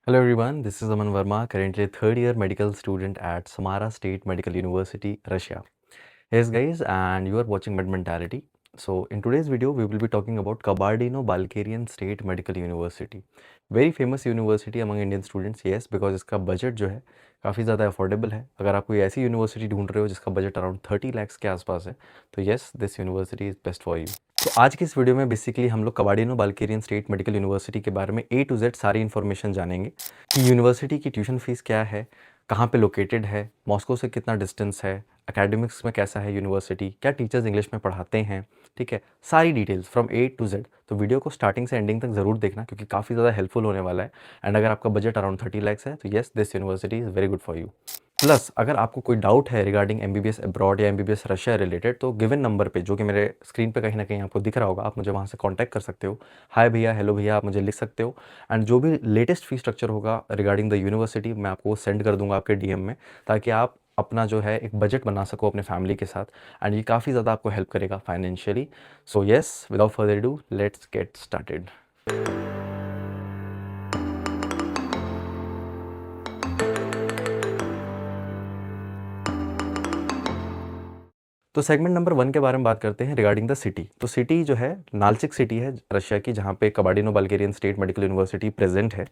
Hello everyone, this is Aman Verma, currently a third year medical student at Samara State Medical University, Russia. Yes guys, and you are watching Med Mentality. So in today's video, we will be talking about Kabardino-Balkarian State Medical University. Very famous university among Indian students, yes, because इसका budget जो है काफ़ी ज़्यादा affordable है. अगर आप कोई ऐसी यूनिवर्सिटी ढूंढ रहे हो जिसका बजट अराउंड 30 lakhs के आसपास है, तो yes, this university is best for you. तो आज की इस वीडियो में बेसिकली हम लोग कबाडिनो-बाल्केरियन स्टेट मेडिकल यूनिवर्सिटी के बारे में A to Z सारी इन्फॉर्मेशन जानेंगे कि यूनिवर्सिटी की ट्यूशन फीस क्या है, कहाँ पे लोकेटेड है, मॉस्को से कितना डिस्टेंस है, एकेडमिक्स में कैसा है यूनिवर्सिटी, क्या टीचर्स इंग्लिश में पढ़ाते हैं, ठीक है, सारी details from A to Z. तो वीडियो को स्टार्टिंग से एंडिंग तक ज़रूर देखना क्योंकि काफ़ी ज़्यादा हेल्पफुल होने वाला है. एंड अगर आपका बजट अराउंड 30 lakhs है तो yes, this university is very good for you. Plus अगर आपको कोई डाउट है रिगार्डिंग MBBS अब्रॉड या MBBS रशिया रिलेटेड, तो गिवन नंबर पे जो कि मेरे स्क्रीन पे कहीं ना कहीं आपको दिख रहा होगा, आप मुझे वहाँ से कांटेक्ट कर सकते हो. हाय भैया, हेलो भैया, आप मुझे लिख सकते हो. एंड जो भी लेटेस्ट फी स्ट्रक्चर होगा रिगार्डिंग द यूनिवर्सिटी, मैं आपको सेंड कर दूंगा आपके DM में, ताकि आप अपना जो है एक बजट बना सको अपने फैमिली के साथ. एंड ये काफ़ी ज़्यादा आपको हेल्प करेगा financially. So yes, without further do, let's get started. तो सेगमेंट नंबर 1 के बारे में बात करते हैं रिगार्डिंग द सिटी. तो सिटी जो है नाल्चिक सिटी है रशिया की, जहाँ पे कबाडिनो-बाल्केरियन स्टेट मेडिकल यूनिवर्सिटी प्रेजेंट है.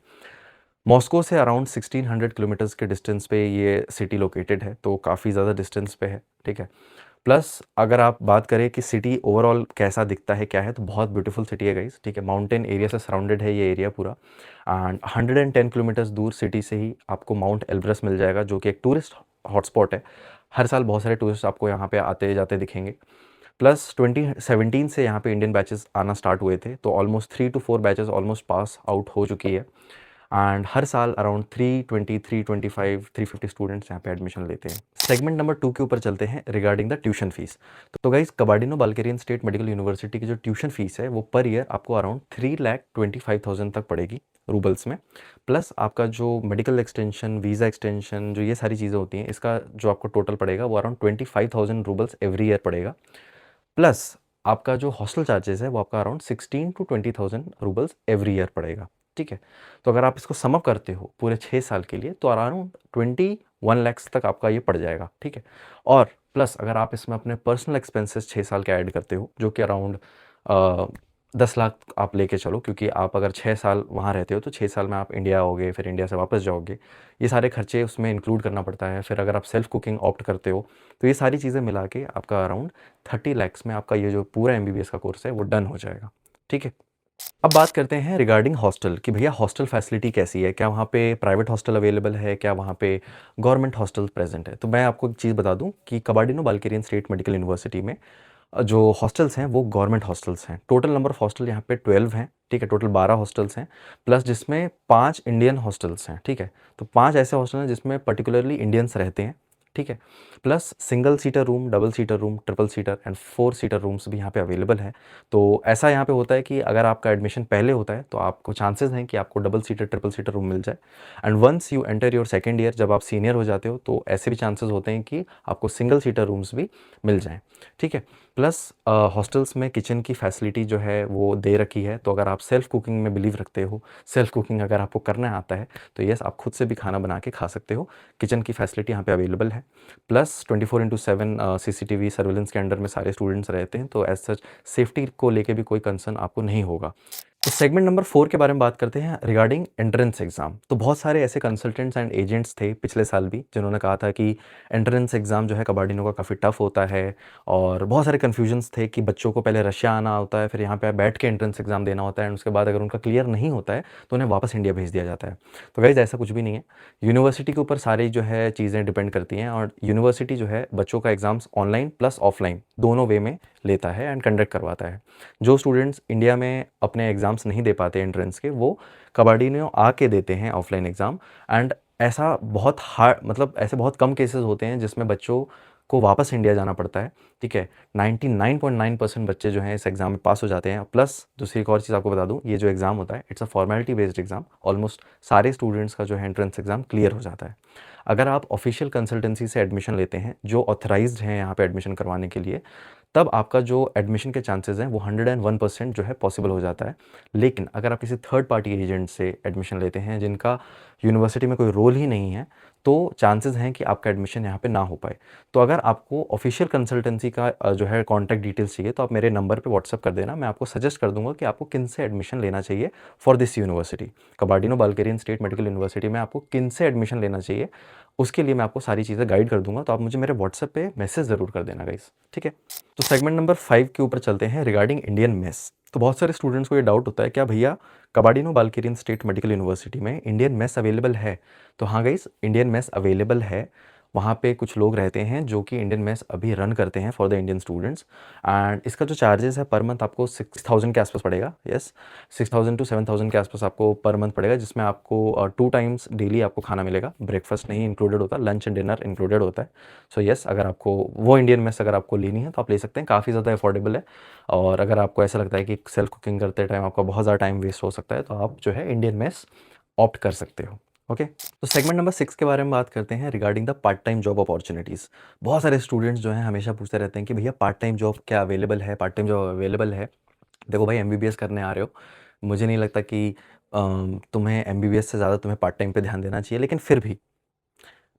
मॉस्को से अराउंड 1600 किलोमीटर्स के डिस्टेंस पे ये सिटी लोकेटेड है, तो काफ़ी ज़्यादा डिस्टेंस पे है, ठीक है. प्लस अगर आप बात करें कि सिटी ओवरऑल कैसा दिखता है, क्या है, तो बहुत ब्यूटीफुल सिटी है गाइस, ठीक है. माउंटेन एरिया से सराउंडेड है ये एरिया पूरा. एंड 110 किलोमीटर्स दूर सिटी से ही आपको माउंट एल्ब्रस मिल जाएगा, जो कि एक टूरिस्ट हॉटस्पॉट है. हर साल बहुत सारे टूरिस्ट आपको यहाँ पे आते जाते दिखेंगे. प्लस 2017 से यहाँ पे इंडियन बैचेस आना स्टार्ट हुए थे, तो almost 3 to 4 batches almost pass out हो चुकी है. एंड हर साल अराउंड 320, 325, 350 स्टूडेंट्स यहाँ पे एडमिशन लेते हैं. सेगमेंट नंबर 2 के ऊपर चलते हैं रिगार्डिंग द ट्यूशन फीस. तो गाइस, कबाडिनो-बाल्केरियन स्टेट मेडिकल यूनिवर्सिटी की जो ट्यूशन फीस है वो पर ईयर आपको अराउंड 3,25,000 तक पड़ेगी रूबल्स में. प्लस आपका जो मेडिकल एक्सटेंशन, वीज़ा एक्सटेंशन, जो ये सारी चीज़ें होती हैं, इसका जो आपको टोटल पड़ेगा वो अराउंड 25,000 रूबल्स एवरी ईयर पड़ेगा. प्लस आपका जो हॉस्टल चार्जेस है वो आपका around 16 to 20,000 roubles every year पड़ेगा, ठीक है. तो अगर आप इसको सम अप करते हो पूरे 6 साल के लिए, तो अराउंड 21 lakhs तक आपका ये पड़ जाएगा, ठीक है. और प्लस अगर आप इसमें अपने पर्सनल एक्सपेंसेस 6 साल के ऐड करते हो, जो कि अराउंड 10 लाख आप लेके चलो, क्योंकि आप अगर 6 साल वहाँ रहते हो तो 6 साल में आप इंडिया आओगे, फिर इंडिया से वापस जाओगे, ये सारे खर्चे उसमें इंक्लूड करना पड़ता है. फिर अगर आप सेल्फ कुकिंग ऑप्ट करते हो, तो ये सारी चीज़ें मिला के आपका अराउंड 30 lakhs में आपका ये जो पूरा MBBS का कोर्स है वो डन हो जाएगा, ठीक है. अब बात करते हैं रिगार्डिंग हॉस्टल कि भैया हॉस्टल फैसिलिटी कैसी है, क्या वहाँ पे प्राइवेट हॉस्टल अवेलेबल है, क्या वहाँ पे गवर्नमेंट हॉस्टल प्रेजेंट है. तो मैं आपको एक चीज़ बता दूँ कि कबाडिनो-बाल्केरियन स्टेट मेडिकल यूनिवर्सिटी में जो हॉस्टल्स हैं वो गवर्नमेंट हॉस्टल्स हैं. टोटल नंबर ऑफ हॉस्टल यहाँ पे 12 हैं, ठीक है. टोटल 12 हॉस्टल्स हैं, प्लस जिसमें 5 इंडियन हॉस्टल्स हैं, ठीक है. तो 5 ऐसे हॉस्टल हैं जिसमें पर्टिकुलरली इंडियंस रहते हैं, ठीक है. Plus single seater room, double seater room, triple seater and 4 seater rooms भी यहाँ पे अवेलेबल है. तो ऐसा यहाँ पे होता है कि अगर आपका एडमिशन पहले होता है तो आपको चांसेस हैं कि आपको double seater, triple seater room मिल जाए. And once you enter your second year, जब आप सीनियर हो जाते हो, तो ऐसे भी चांसेस होते हैं कि आपको सिंगल सीटर रूम्स भी मिल जाएँ, ठीक है. प्लस हॉस्टल्स में किचन की फैसिलिटी जो है वो दे रखी है. तो अगर आप सेल्फ कुकिंग में बिलीव रखते हो, सेल्फ कुकिंग अगर आपको करना आता है, तो यस, आप खुद से भी खाना बना के खा सकते हो. किचन की फैसिलिटी यहाँ पे अवेलेबल है. प्लस 24/7 CCTV सर्विलेंस के अंडर में सारे स्टूडेंट्स रहते हैं, तो एज सच सेफ्टी को लेके भी कोई कंसर्न आपको नहीं होगा. तो सेगमेंट नंबर 4 के बारे में बात करते हैं रिगार्डिंग एंट्रेंस एग्ज़ाम. तो बहुत सारे ऐसे कंसल्टेंट्स एंड एजेंट्स थे पिछले साल भी जिन्होंने कहा था कि एंट्रेंस एग्ज़ाम जो है कबाडिनो का काफ़ी टफ होता है, और बहुत सारे कन्फ्यूजन्स थे कि बच्चों को पहले रशिया आना होता है, फिर यहाँ पे बैठ के एंट्रेंस एग्ज़ाम देना होता है, एंड उसके बाद अगर उनका क्लियर नहीं होता है तो उन्हें वापस इंडिया भेज दिया जाता है. तो गाइज़, ऐसा कुछ भी नहीं है. यूनिवर्सिटी के ऊपर सारी जो है चीज़ें डिपेंड करती हैं, और यूनिवर्सिटी जो है बच्चों का एग्ज़ाम्स ऑनलाइन प्लस ऑफलाइन दोनों वे में लेता है एंड कंडक्ट करवाता है. जो स्टूडेंट्स इंडिया में अपने एग्ज़ाम्स नहीं दे पाते एंट्रेंस के, वो कबाडिनो आके देते हैं ऑफलाइन एग्ज़ाम. एंड ऐसा बहुत हार्ड, मतलब ऐसे बहुत कम केसेस होते हैं जिसमें बच्चों को वापस इंडिया जाना पड़ता है, ठीक है. 99.9% बच्चे जो हैं इस एग्ज़ाम में पास हो जाते हैं. प्लस दूसरी एक और चीज़ आपको बता दूं, ये जो एग्ज़ाम होता है it's a formality based exam. Almost सारे स्टूडेंट्स का जो है एंट्रेंस एग्ज़ाम क्लियर हो जाता है. अगर आप ऑफिशियल कंसल्टेंसी से एडमिशन लेते हैं, जो ऑथराइज़्ड हैं यहाँ पे एडमिशन करवाने के लिए, तब आपका जो एडमिशन के चांसेज़ हैं वो 101% जो है पॉसिबल हो जाता है। लेकिन अगर आप किसी थर्ड पार्टी एजेंट से एडमिशन लेते हैं जिनका यूनिवर्सिटी में कोई रोल ही नहीं है, तो चांसेज़ हैं कि आपका एडमिशन यहाँ पे ना हो पाए। तो अगर आपको ऑफिशियल कंसल्टेंसी का जो है कॉन्टैक्ट डिटेल्स चाहिए, तो आप मेरे नंबर पे व्हाट्सएप कर देना, मैं आपको सजेस्ट कर दूँगा कि आपको किन से एडमिशन लेना चाहिए for this university. Kabardino Balkarian state medical university में आपको किन से एडमिशन लेना चाहिए, उसके लिए मैं आपको सारी चीज़ें गाइड कर दूँगा, तो आप मुझे मेरे व्हाट्सएप पे मैसेज ज़रूर कर देना गाइज़, ठीक है? तो सेगमेंट नंबर 5 के ऊपर चलते हैं रिगार्डिंग इंडियन मेस। तो बहुत सारे स्टूडेंट्स को ये डाउट होता है, क्या भैया कबार्डिनो-बाल्केरियन स्टेट मेडिकल यूनिवर्सिटी में इंडियन मेस अवेलेबल है? तो हाँ गाइज़, इंडियन मेस अवेलेबल है। वहाँ पे कुछ लोग रहते हैं जो कि इंडियन मेस अभी रन करते हैं for the Indian students, and इसका जो चार्जेस है पर मंथ आपको 6000 के आसपास पड़ेगा। यस, 6000 टू 7000 के आसपास आपको पर मंथ पड़ेगा, जिसमें आपको 2 टाइम्स डेली आपको खाना मिलेगा। ब्रेकफास्ट नहीं इंक्लूडेड होता, लंच एंड डिनर इंक्लूडेड होता है। सो यस, अगर आपको वो इंडियन मेस अगर आपको लेनी है तो आप ले सकते हैं, काफ़ी ज़्यादा अफोर्डेबल है। और अगर आपको ऐसा लगता है कि सेल्फ कुकिंग करते टाइम आपका बहुत ज़्यादा टाइम वेस्ट हो सकता है, तो आप जो है इंडियन मेस ऑप्ट कर सकते हो। ओके, तो सेगमेंट नंबर 6 के बारे में बात करते हैं regarding the part time job opportunities. बहुत सारे स्टूडेंट्स जो हैं हमेशा पूछते रहते हैं कि भैया पार्ट टाइम जॉब क्या अवेलेबल है, पार्ट टाइम जॉब अवेलेबल है? देखो भाई, एमबीबीएस करने आ रहे हो, मुझे नहीं लगता कि तुम्हें एमबीबीएस से ज़्यादा तुम्हें पार्ट टाइम पे ध्यान देना चाहिए। लेकिन फिर भी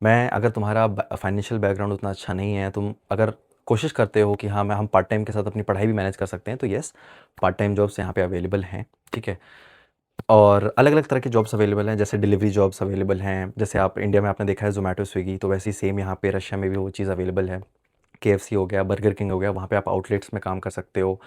मैं, अगर तुम्हारा फाइनेंशियल बैकग्राउंड उतना अच्छा नहीं है, तुम अगर कोशिश करते हो कि हाँ मैं हम पार्ट टाइम के साथ अपनी पढ़ाई भी मैनेज कर सकते हैं, तो येस, पार्ट टाइम जॉब्स यहाँ पे अवेलेबल हैं, ठीक है? और अलग-अलग तरह के जॉब्स अवेलेबल हैं, जैसे डिलीवरी जॉब्स अवेलेबल हैं। जैसे आप इंडिया में आपने देखा है ज़ोमैटो, स्विगी, तो वैसे ही सेम यहाँ पे रशिया में भी वो चीज़ अवेलेबल है। केएफसी हो गया, बर्गर किंग हो गया, वहाँ पे आप आउटलेट्स में काम कर सकते हो।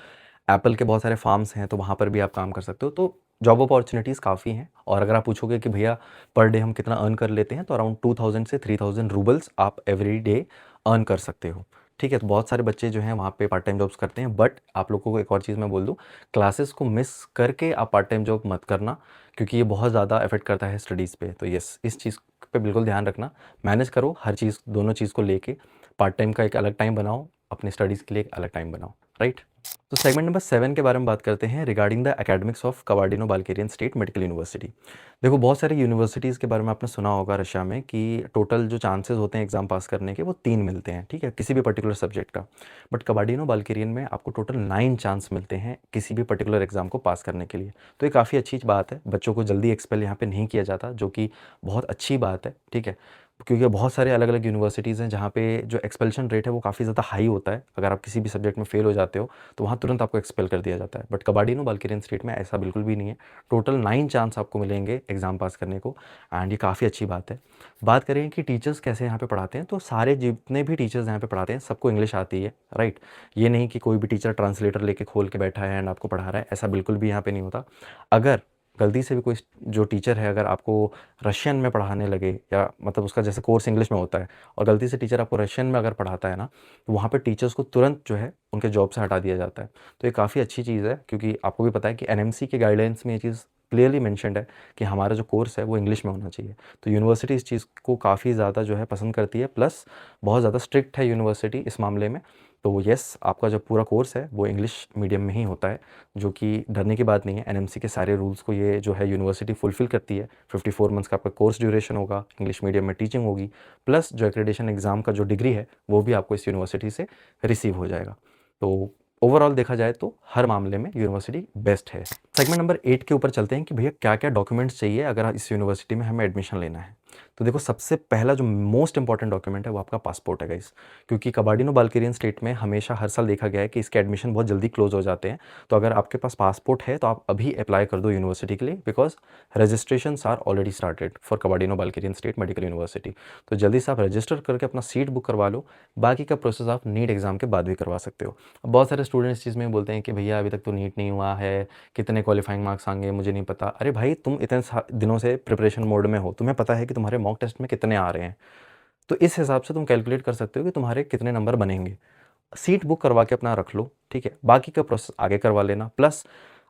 एप्पल के बहुत सारे फार्म्स हैं, तो वहाँ पर भी आप काम कर सकते हो। तो जॉब अपॉर्च्युनिटीज़ काफ़ी हैं। और अगर आप पूछोगे कि भैया पर डे हम कितना अर्न कर लेते हैं, तो अराउंड 2000 से 3000 रूबल्स आप एवरी डे अर्न कर सकते हो, ठीक है? तो बहुत सारे बच्चे जो हैं वहाँ पे पार्ट टाइम जॉब्स करते हैं। बट आप लोगों को एक और चीज़ मैं बोल दूँ, क्लासेस को मिस करके आप पार्ट टाइम जॉब मत करना, क्योंकि ये बहुत ज़्यादा इफ़ेक्ट करता है स्टडीज़ पे। तो येस, इस चीज़ पे बिल्कुल ध्यान रखना। मैनेज करो हर चीज़, दोनों चीज़ को लेके। पार्ट टाइम का एक अलग टाइम बनाओ, अपनी स्टडीज़ के लिए एक अलग टाइम बनाओ, राइट? तो सेगमेंट नंबर 7 के बारे में बात करते हैं regarding the academics of Kabardino Balkarian state medical university. देखो, बहुत सारी यूनिवर्सिटीज़ के बारे में आपने सुना होगा रशिया में कि टोटल जो चांसेस होते हैं एग्ज़ाम पास करने के, वो 3 मिलते हैं, ठीक है? किसी भी पर्टिकुलर सब्जेक्ट का। बट कबार्डिनो-बाल्केरियन में आपको टोटल 9 चांस मिलते हैं किसी भी पर्टिकुलर एग्ज़ाम को पास करने के लिए। तो ये काफ़ी अच्छी बात है। बच्चों को जल्दी एक्सपेल यहाँ पे नहीं किया जाता, जो कि बहुत अच्छी बात है, ठीक है? क्योंकि बहुत सारे अलग-अलग यूनिवर्सिटीज़ हैं जहाँ पे जो एक्सपल्शन रेट है वो काफ़ी ज़्यादा हाई होता है। अगर आप किसी भी सब्जेक्ट में फेल हो जाते हो, तो वहाँ तुरंत आपको एक्सपेल कर दिया जाता है। बट कबार्डिनो-बाल्केरियन स्टेट में ऐसा बिल्कुल भी नहीं है। टोटल 9 चांस आपको मिलेंगे एग्ज़ाम पास करने को, एंड ये काफ़ी अच्छी बात है। बात करें कि टीचर्स कैसे यहाँ पे पढ़ाते हैं, तो सारे जितने भी टीचर्स यहाँ पे पढ़ाते हैं सबको इंग्लिश आती है, राइट? ये नहीं कि कोई भी टीचर ट्रांसलेटर लेके खोल के बैठा है एंड आपको पढ़ा रहा है, ऐसा बिल्कुल भी यहाँ पे नहीं होता। अगर गलती से भी कोई जो टीचर है अगर आपको रशियन में पढ़ाने लगे, या मतलब उसका जैसे कोर्स इंग्लिश में होता है और गलती से टीचर आपको रशियन में अगर पढ़ाता है ना, तो वहाँ पे टीचर्स को तुरंत जो है उनके जॉब से हटा दिया जाता है। तो ये काफ़ी अच्छी चीज़ है, क्योंकि आपको भी पता है कि एनएमसी के गाइडलाइंस में ये चीज़ क्लियरली मेंशन्ड है कि हमारा जो कोर्स है वो इंग्लिश में होना चाहिए। तो यूनिवर्सिटी इस चीज़ को काफ़ी ज़्यादा जो है पसंद करती है, प्लस बहुत ज़्यादा स्ट्रिक्ट है यूनिवर्सिटी इस मामले में। तो येस, आपका जो पूरा कोर्स है वो इंग्लिश मीडियम में ही होता है, जो कि डरने की बात नहीं है। एनएमसी के सारे रूल्स को ये जो है यूनिवर्सिटी फुलफ़िल करती है। 54 मंथ्स का आपका कोर्स ड्यूरेशन होगा, इंग्लिश मीडियम में टीचिंग होगी, प्लस जो एक्रेडिटेशन एग्ज़ाम का जो डिग्री है वो भी आपको इस यूनिवर्सिटी से रिसीव हो जाएगा। तो ओवरऑल देखा जाए तो हर मामले में यूनिवर्सिटी बेस्ट है। सेगमेंट नंबर 8 के ऊपर चलते हैं कि भैया क्या-क्या डॉक्यूमेंट्स चाहिए अगर इस यूनिवर्सिटी में हमें एडमिशन लेना है। तो देखो, सबसे पहला जो मोस्ट इंपॉर्टेंट डॉक्यूमेंट है वो आपका पासपोर्ट है गाइस, क्योंकि कबार्डिनो-बाल्केरियन स्टेट में हमेशा हर साल देखा गया है कि इसके एडमिशन बहुत जल्दी क्लोज हो जाते हैं। तो अगर आपके पास पासपोर्ट है तो आप अभी अप्लाई कर दो यूनिवर्सिटी के लिए, because registrations are already started for Kabardino Balkarian state medical university. तो जल्दी से आप रजिस्टर करके अपना सीट बुक करवा लो। बाकी का प्रोसेस आप नीट एग्ज़ाम के बाद भी करवा सकते हो। अब बहुत सारे स्टूडेंट्स इस चीज़ में बोलते हैं कि भैया अभी तक तो नीट नहीं हुआ है, कितने क्वालिफाइंग मार्क्स आएँगे मुझे नहीं पता। अरे भाई, तुम इतने दिनों से प्रिपरेशन मोड में हो, तुम्हें पता है कि तुम्हारे मॉक टेस्ट में कितने आ रहे हैं। तो इस हिसाब से तुम कैलकुलेट कर सकते हो कि तुम्हारे कितने नंबर बनेंगे। सीट बुक करवा के अपना रख लो, ठीक है? बाकी का प्रोसेस आगे करवा लेना, प्लस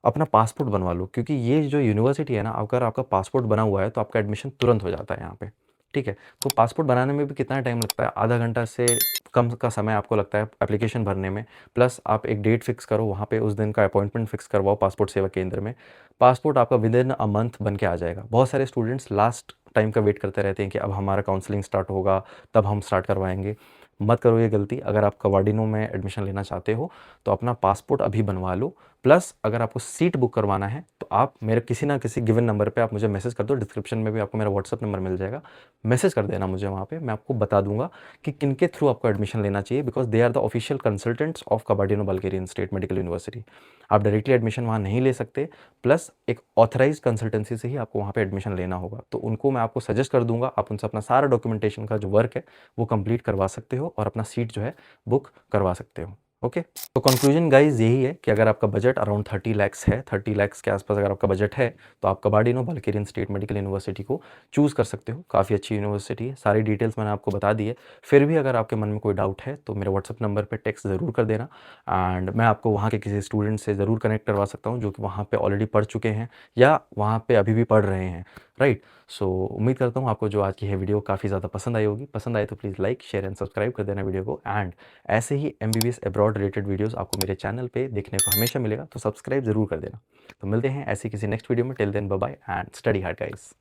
अपना पासपोर्ट बनवा लो, क्योंकि ये जो यूनिवर्सिटी है ना, अगर आपका पासपोर्ट बना हुआ है तो आपका एडमिशन तुरंत हो जाता है यहाँ पे, ठीक है? तो पासपोर्ट बनाने में भी कितना टाइम लगता है? आधा घंटा से कम का समय आपको लगता है एप्लीकेशन भरने में, प्लस आप एक डेट फिक्स करो, वहाँ पे उस दिन का अपॉइंटमेंट फिक्स करवाओ पासपोर्ट सेवा केंद्र में। पासपोर्ट आपका विदिन अ मंथ बन के आ जाएगा। बहुत सारे स्टूडेंट्स लास्ट टाइम का वेट करते रहते हैं कि अब हमारा काउंसलिंग स्टार्ट होगा, तब हम स्टार्ट करवाएँगे। मत करो ये गलती। अगर आप कबाडिनो में एडमिशन लेना चाहते हो, तो अपना पासपोर्ट अभी बनवा लो। प्लस अगर आपको सीट बुक करवाना है, तो आप मेरे किसी ना किसी गिवन नंबर पे आप मुझे मैसेज कर दो। डिस्क्रिप्शन में भी आपको मेरा व्हाट्सएप नंबर मिल जाएगा। मैसेज कर देना मुझे वहाँ पे, मैं आपको बता दूँगा कि किनके थ्रू आपको एडमिशन लेना चाहिए, because they are the official consultants of Kabardino Balkarian state medical university. आप डायरेक्टली एडमिशन वहाँ नहीं ले सकते, प्लस एक ऑथराइज़्ड कंसल्टेंसी से ही आपको वहाँ पे एडमिशन लेना होगा। तो उनको मैं आपको सजेस्ट कर दूँगा, आप उनसे अपना सारा डॉक्यूमेंटेशन का जो वर्क है, वो कंप्लीट करवा सकते हो और अपना सीट जो है बुक करवा सकते हो। ओके, तो कंक्लूजन गाइज यही है कि अगर आपका बजट अराउंड 30 लैक्स है, 30 लैक्स के आसपास अगर आपका बजट है, तो आप कबाडिनो बल्गेरियन स्टेट मेडिकल यूनिवर्सिटी को चूज़ कर सकते हो। काफ़ी अच्छी यूनिवर्सिटी है, सारी डिटेल्स मैंने आपको बता दी है। फिर भी अगर आपके मन में कोई डाउट है, तो मेरे व्हाट्सअप नंबर पे टेक्स्ट ज़रूर कर देना, एंड मैं आपको वहाँ के किसी स्टूडेंट से ज़रूर कनेक्ट करवा सकता हूँ, जो कि वहाँ पे ऑलरेडी पढ़ चुके हैं या वहाँ पे अभी भी पढ़ रहे हैं, राइट। सो उम्मीद करता हूँ आपको जो आज की है वीडियो काफ़ी ज़्यादा पसंद आई होगी। पसंद आए तो please like, share and subscribe कर देना वीडियो को, एंड ऐसे ही एमबीबीएस अब्रॉड रिलेटेड वीडियोस आपको मेरे चैनल पे देखने को हमेशा मिलेगा, तो सब्सक्राइब ज़रूर कर देना। तो मिलते हैं ऐसी किसी नेक्स्ट वीडियो में। Till then bye bye and study hard guys.